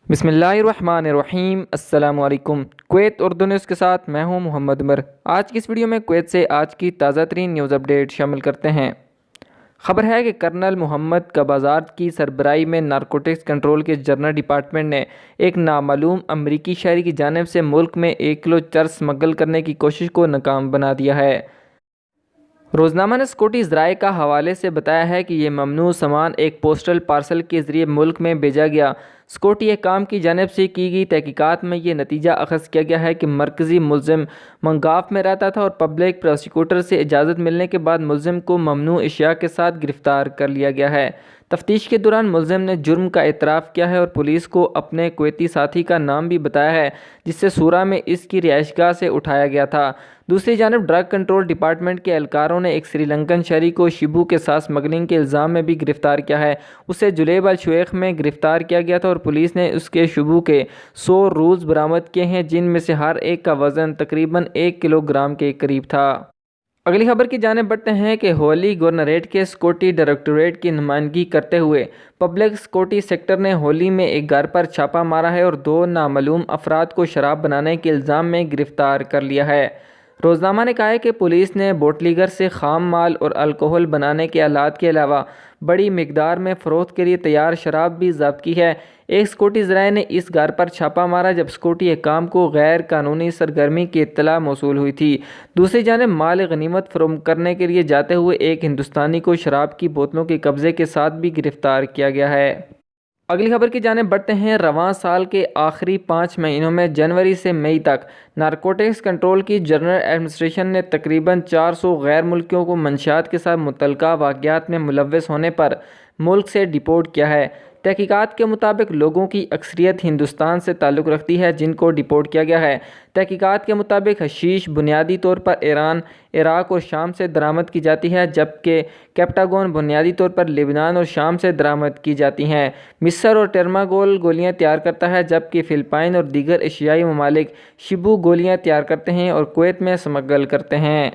बिस्मिल्लाहिर्रहमानिर्रहीम। अस्सलाम वालेकुम। कुवैत उर्दू न्यूज़ के साथ मैं हूं मोहम्मद उमर। आज की इस वीडियो में कुवैत से आज की ताज़ा तरीन न्यूज़ अपडेट शामिल करते हैं। खबर है कि कर्नल मोहम्मद कबाज़ार की सरबराही में नारकोटिक्स कंट्रोल के जनरल डिपार्टमेंट ने एक नामालूम अमरीकी शहरी की जानिब से मुल्क में 1 किलो चरस स्मगल करने की कोशिश को नाकाम बना दिया है। रोज़नामा ने स्कॉटी ज़राए का हवाले से बताया है कि ये ममनू सामान एक पोस्टल पार्सल के ज़रिए मुल्क में भेजा गया। स्कॉटी काम की जानिब से की गई तहकीकात में ये नतीजा अखज़ किया गया है कि मरकज़ी मुल्ज़िम मंगाफ में रहता था और पब्लिक प्रोसिक्यूटर से इजाज़त मिलने के बाद मुल्ज़िम को ममनू अशिया के साथ गिरफ़्तार कर लिया गया है। तफ्तीश के दौरान मुल्ज़िम ने जुर्म का एतराफ़ किया है और पुलिस को अपने कुवैती साथी का नाम भी बताया है जिससे सूरा में इसकी रिहाइशगाह से उठाया गया था। दूसरी जानब ड्रग कंट्रोल डिपार्टमेंट के एहलकारों ने एक श्रीलंकन शहरी को शिबू के साथ स्मगलिंग के इल्ज़ाम में भी गिरफ़्तार किया है। उसे जुलेब अल शुएख में गिरफ़्तार किया गया था और पुलिस ने उसके शिबू के 100 रूल्स बरामद किए हैं जिनमें से हर एक का वज़न तकरीबन 1 किलोग्राम के करीब था। अगली खबर की जानिब बढ़ते हैं कि होली गवर्नरेट के स्कॉटी डायरेक्टोरेट की नुमाइंदगी करते हुए पब्लिक स्कॉटी सेक्टर ने होली में एक घर पर छापा मारा है और 2 नामालूम अफराद को शराब बनाने के इल्ज़ाम में गिरफ़्तार कर लिया है। रोज़नामा ने कहा है कि पुलिस ने बोटलीगर से खाम माल और अल्कोहल बनाने के आलात के अलावा बड़ी मिकदार में फ़रोख्त के लिए तैयार शराब भी ज़ब्त की है। एक स्कॉटी ज़राए ने इस घर पर छापा मारा जब स्कॉटी काम को गैर कानूनी सरगर्मी की इत्तला मौसूल हुई थी। दूसरी जानिब माल गनीमत फरोख्त करने के लिए जाते हुए एक हिंदुस्तानी को शराब की बोतलों के कब्ज़े के साथ भी गिरफ़्तार किया गया है। अगली खबर की जानिब बढ़ते हैं। रवां साल के आखिरी 5 महीनों में जनवरी से मई तक नारकोटिक्स कंट्रोल की जनरल एडमिनिस्ट्रेशन ने तकरीबन 400 गैर मुल्कियों को मंशियात के साथ मुतल्लिका वाक़यात में मुलव्वस होने पर मुल्क से डिपोर्ट किया है। तहकीकात के मुताबिक लोगों की अक्सरियत हिंदुस्तान से ताल्लुक़ रखती है जिनको डिपोर्ट किया गया है। तहकीकात के मुताबिक हशीश बुनियादी तौर पर ईरान, इराक़ और शाम से दरामद की जाती है जबकि कैप्टागोन बुनियादी तौर पर लेबनान और शाम से दरामद की जाती हैं। मिस्र और टर्मागोल गोलियां तैयार करता है जबकि फ़िलिपाइन और दीगर एशियाई ममालिक शिबू गोलियां तैयार करते हैं और कुवैत में स्मगल करते हैं।